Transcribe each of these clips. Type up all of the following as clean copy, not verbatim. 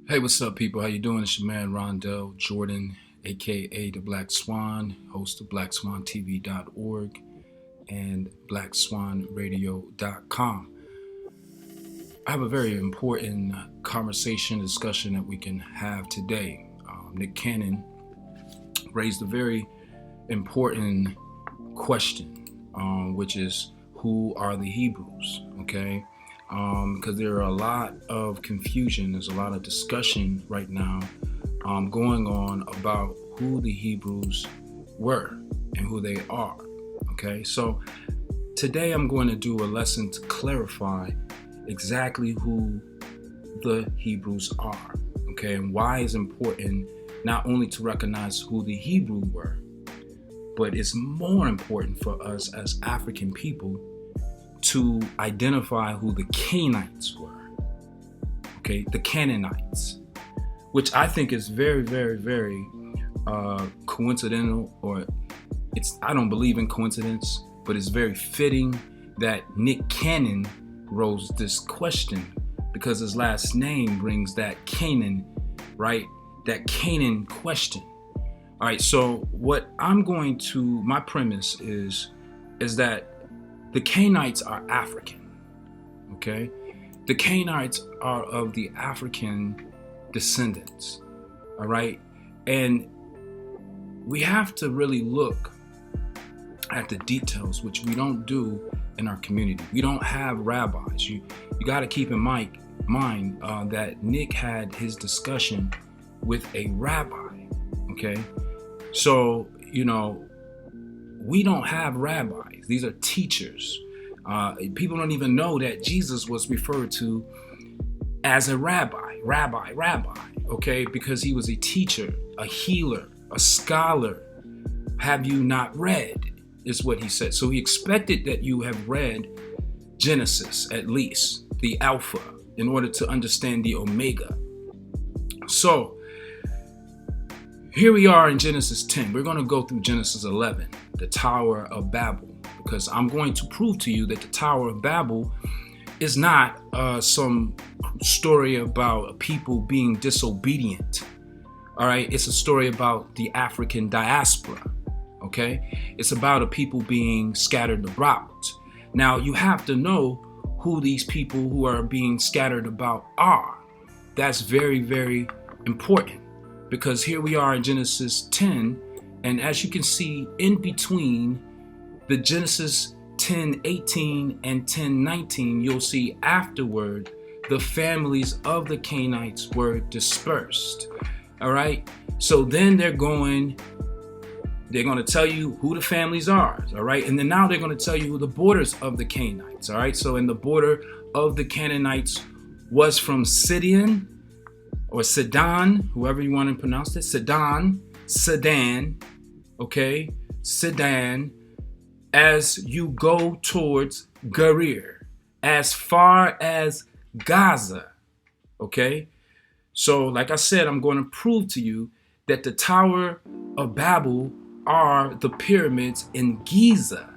Hey, what's up, people? How you doing? It's your man Rondell Jordan, aka the Black Swan, host of BlackSwanTV.org and BlackSwanRadio.com. I have a very important discussion that we can have today. Nick Cannon raised a very important question, which is, who are the Hebrews? Okay, because there are a lot of confusion. There's a lot of discussion right now going on about who the Hebrews were and who they are. Okay, so today I'm going to do a lesson to clarify exactly who the Hebrews are. Okay, and why it's important not only to recognize who the Hebrew were, but it's more important for us as African people to identify who the Canaanites were. Okay, the Canaanites, which I think is very, very, very coincidental, or I don't believe in coincidence, but it's very fitting that Nick Cannon rose this question because his last name brings that Canaan, right? That Canaan question. All right, so my premise is that the Canaanites are African, okay? The Canaanites are of the African descendants, all right? And we have to really look at the details, which we don't do in our community. We don't have rabbis. You got to keep in mind that Nick had his discussion with a rabbi, okay? So, we don't have rabbis. These are teachers. People don't even know that Jesus was referred to as a rabbi, okay? Because he was a teacher, a healer, a scholar. Have you not read, is what he said. So he expected that you have read Genesis, at least, the Alpha, in order to understand the Omega. So here we are in Genesis 10. We're going to go through Genesis 11, the Tower of Babel, because I'm going to prove to you that the Tower of Babel is not some story about people being disobedient. All right, it's a story about the African diaspora. Okay, it's about a people being scattered about. Now, you have to know who these people who are being scattered about are. That's very, very important. Because here we are in Genesis 10, and as you can see in between the Genesis 10:18 and 10:19, you'll see afterward the families of the Canaanites were dispersed. All right, so then they're going to tell you who the families are. All right, and then now they're going to tell you who the borders of the Canaanites. All right, so in the border of the Canaanites was from Sidon, or Sidon, whoever you want to pronounce it, Sidon, okay, Sidon, as you go towards Gerar, as far as Gaza, okay? So, like I said, I'm going to prove to you that the Tower of Babel are the pyramids in Giza,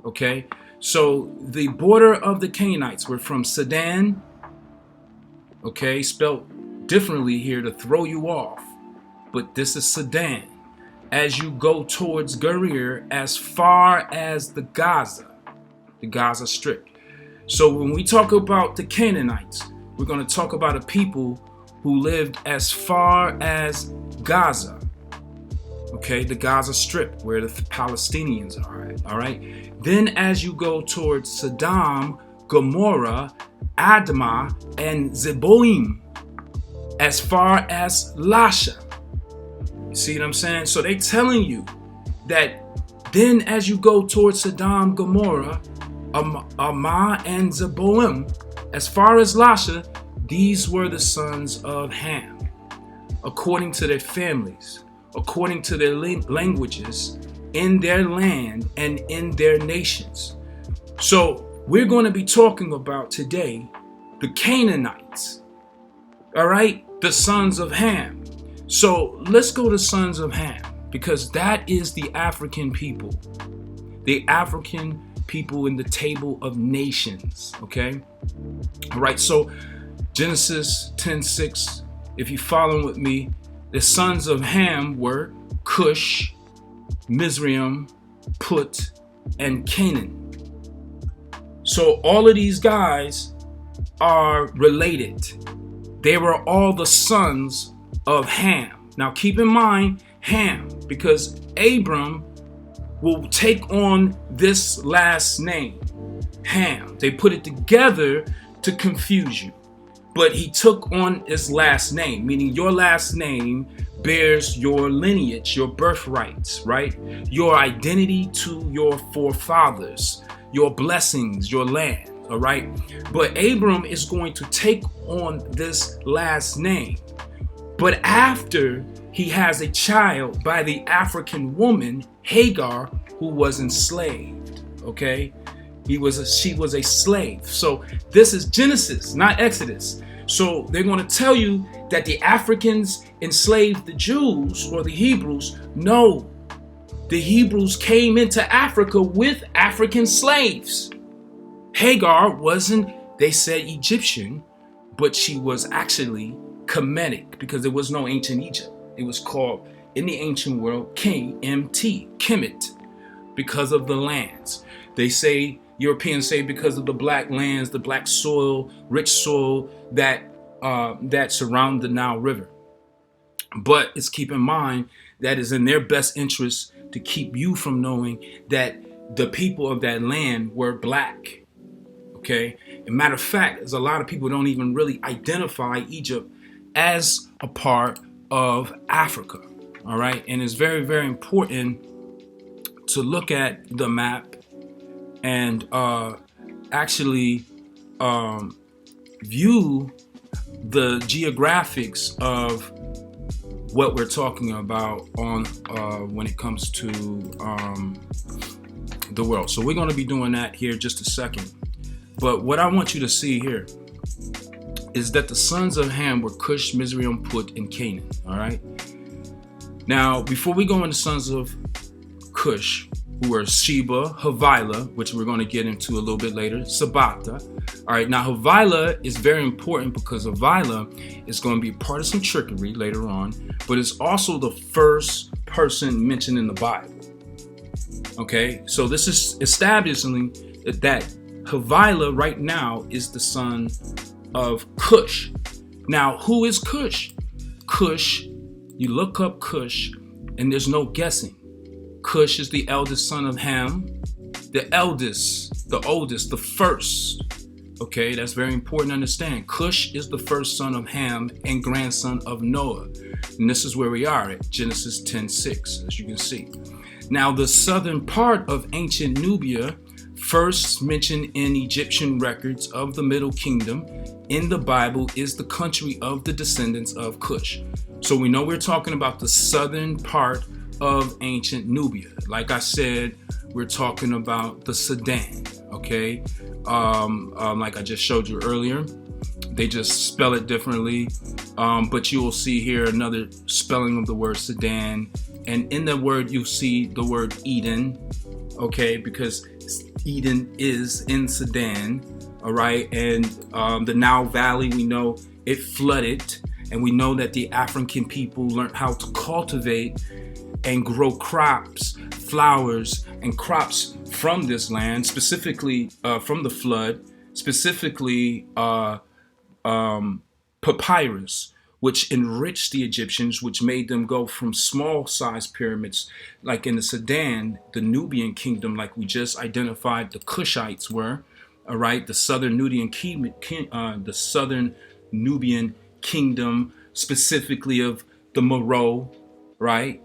okay? So, the border of the Canaanites were from Sidon, okay, spelled differently here to throw you off, but this is Sidon, as you go towards Gerar, as far as the Gaza Strip. So when we talk about the Canaanites, we're going to talk about a people who lived as far as Gaza, okay, the Gaza Strip, where the Palestinians are at, all right? Then as you go towards Sodom, Gomorrah, Admah, and Zeboim, as far as Lasha. You see what I'm saying? So they're telling you that then as you go towards Sodom, Gomorrah, Admah, and Zeboim, as far as Lasha, these were the sons of Ham, according to their families, according to their languages, in their land and in their nations. So we're going to be talking about today the Canaanites, all right, the sons of Ham. So let's go to sons of Ham, because that is the African people in the table of nations, okay? All right, so Genesis 10:6 if you following with me, the sons of Ham were Cush, Mizraim, Put, and Canaan. So all of these guys are related. They were all the sons of Ham. Now keep in mind Ham, because Abram will take on this last name, Ham. They put it together to confuse you. But he took on his last name, meaning your last name bears your lineage, your birthrights, right? Your identity to your forefathers, your blessings, your land, all right? But Abram is going to take on this last name. But after he has a child by the African woman, Hagar, who was enslaved, okay? She was a slave. So this is Genesis, not Exodus. So they're going to tell you that the Africans enslaved the Jews or the Hebrews. No, the Hebrews came into Africa with African slaves. Hagar wasn't, they said Egyptian, but she was actually Canaanite, because there was no ancient Egypt. It was called, in the ancient world, KMT, Kemet, because of the lands. They say, Europeans say, because of the black lands, the black soil, rich soil that surround the Nile River. But it's keep in mind that is in their best interest to keep you from knowing that the people of that land were black. Okay? As a matter of fact, there's a lot of people who don't even really identify Egypt as a part of Africa. All right? And it's very, very important to look at the map and actually view the geographics of what we're talking about on when it comes to the world. So we're going to be doing that here just a second. But what I want you to see here is that the sons of Ham were Cush, Mizraim, Put, and Canaan. All right. Now, before we go into sons of Cush, who are Sheba, Havilah, which we're going to get into a little bit later, Sabata. All right, now Havilah is very important because Havilah is going to be part of some trickery later on, but it's also the first person mentioned in the Bible. Okay, so this is establishing that Havilah right now is the son of Cush. Now, who is Cush? Cush, you look up Cush, and there's no guessing. Cush is the eldest son of Ham, the eldest, the oldest, the first. Okay, that's very important to understand. Cush is the first son of Ham and grandson of Noah. And this is where we are at Genesis 10:6, as you can see. Now, the southern part of ancient Nubia, first mentioned in Egyptian records of the Middle Kingdom in the Bible, is the country of the descendants of Cush. So we know we're talking about the southern part of ancient Nubia. Like I said, we're talking about the Sudan, okay? Like I just showed you earlier, they just spell it differently, but you will see here another spelling of the word Sudan, and in the word you see the word Eden, okay? Because Eden is in Sudan, all right? And the Nile Valley, we know it flooded, and we know that the African people learned how to cultivate and grow crops, flowers, and crops from this land, specifically from the flood, specifically papyrus, which enriched the Egyptians, which made them go from small-sized pyramids, like in the Sudan, the Nubian kingdom, like we just identified the Cushites were, all right, the southern Nubian kingdom, specifically of the Meroe, right?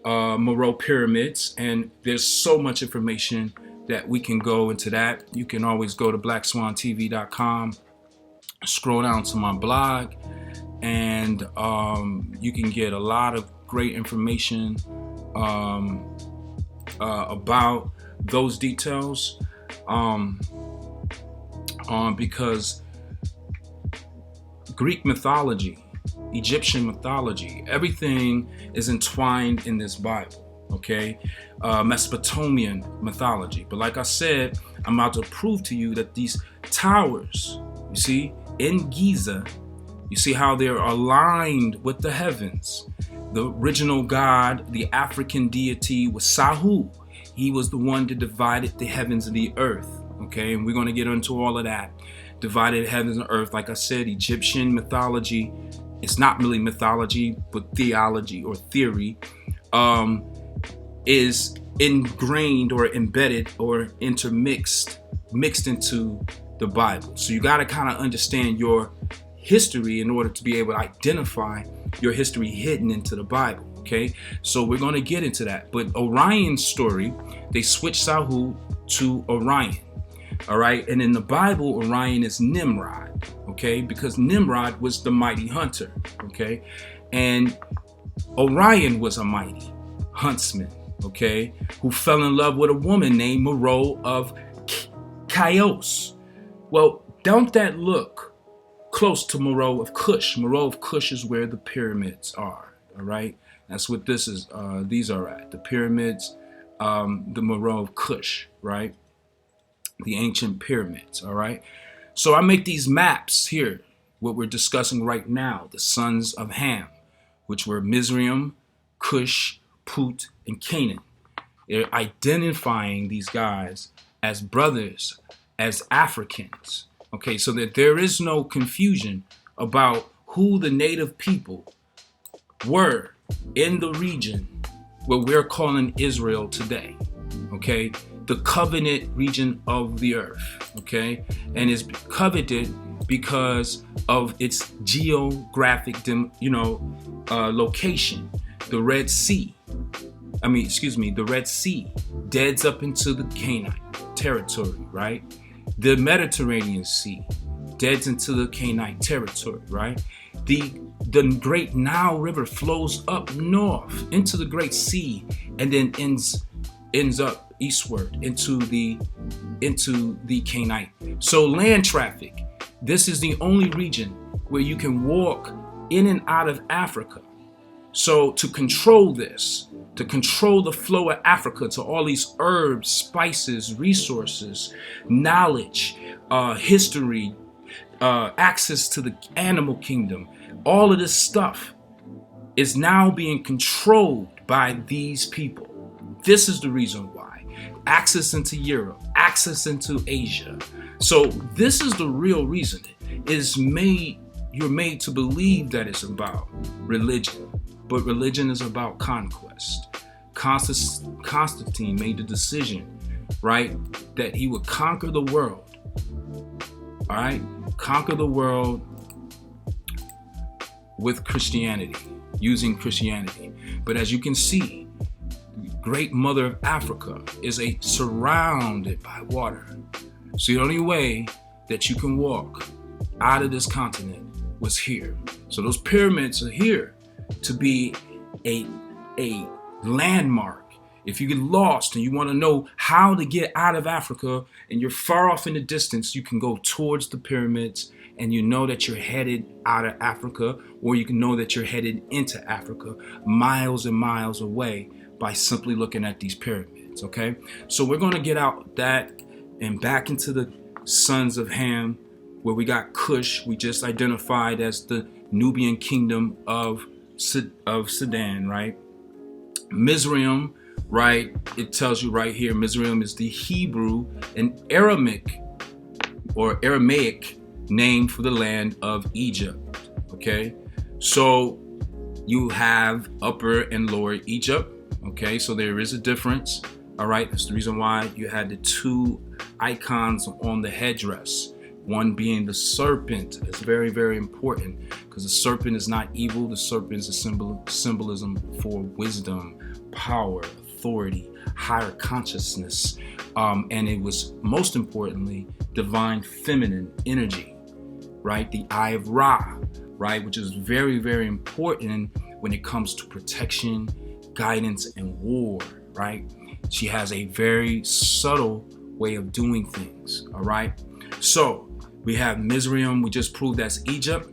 Meroe pyramids, and there's so much information that we can go into that. You can always go to blackswantv.com, scroll down to my blog, and you can get a lot of great information about those details, because Greek mythology, Egyptian mythology, everything is entwined in this Bible, okay? Mesopotamian mythology. But like I said, I'm about to prove to you that these towers, you see, in Giza, You see how they're aligned with the heavens. The original God, the African deity, was Sahu. He was the one that divided the heavens and the earth. Okay, and we're going to get into all of that. Divided heavens and earth. Like I said, Egyptian mythology, it's not really mythology, but theology or theory, is ingrained or embedded or mixed into the Bible. So you got to kind of understand your history in order to be able to identify your history hidden into the Bible. Okay, so we're going to get into that. But Orion's story, they switched Sahu to Orion. All right, and in the Bible, Orion is Nimrod. Okay, because Nimrod was the mighty hunter. Okay, and Orion was a mighty huntsman. Okay, who fell in love with a woman named Moreau of Chios. Well, don't that look close to Moreau of Cush? Moreau of Cush is where the pyramids are. All right, that's what this is. These are at the pyramids, the Moreau of Cush, right? The ancient pyramids. All right. So I make these maps here. What we're discussing right now, the sons of Ham, which were Mizraim, Cush, Put, and Canaan. They're identifying these guys as brothers, as Africans. Okay, so that there is no confusion about who the native people were in the region where we're calling Israel today. Okay, the covenant region of the earth. Okay, and it's coveted because of its geographic, location. The Red Sea. The Red Sea deads up into the Canaanite territory, right? The Mediterranean Sea deads into the Canaanite territory, right? The Great Nile River flows up north into the Great Sea and then ends up eastward into the Canaanite. So land traffic, this is the only region where you can walk in and out of Africa. So to control this, to control the flow of Africa to all these herbs, spices, resources, knowledge, history, access to the animal kingdom, all of this stuff is now being controlled by these people. This is the reason why. Access into Europe, access into Asia. So this is the real reason. You're made to believe that it's about religion. But religion is about conquest. Constantine made the decision, right, that he would conquer the world. All right? Conquer the world with Christianity, using Christianity. But as you can see, the great mother of Africa is surrounded by water. So the only way that you can walk out of this continent was here. So those pyramids are here to be a landmark. If you get lost and you want to know how to get out of Africa and you're far off in the distance, you can go towards the pyramids and you know that you're headed out of Africa, or you can know that you're headed into Africa miles and miles away by simply looking at these pyramids. Okay, so we're going to get out that and back into the sons of Ham, where we got Cush, we just identified as the Nubian kingdom of Sudan, right? Mizraim, right? It tells you right here, Mizraim is the Hebrew and Aramaic name for the land of Egypt. Okay, so you have Upper and Lower Egypt. Okay, so there is a difference. All right, that's the reason why you had the two icons on the headdress. One being the serpent. It's very, very important because the serpent is not evil. The serpent is a symbolism for wisdom, power, authority, higher consciousness. And it was most importantly, divine feminine energy, right? The Eye of Ra, right? Which is very, very important when it comes to protection, guidance, and war, right? She has a very subtle way of doing things, all right? So we have Mizraim, we just proved that's Egypt.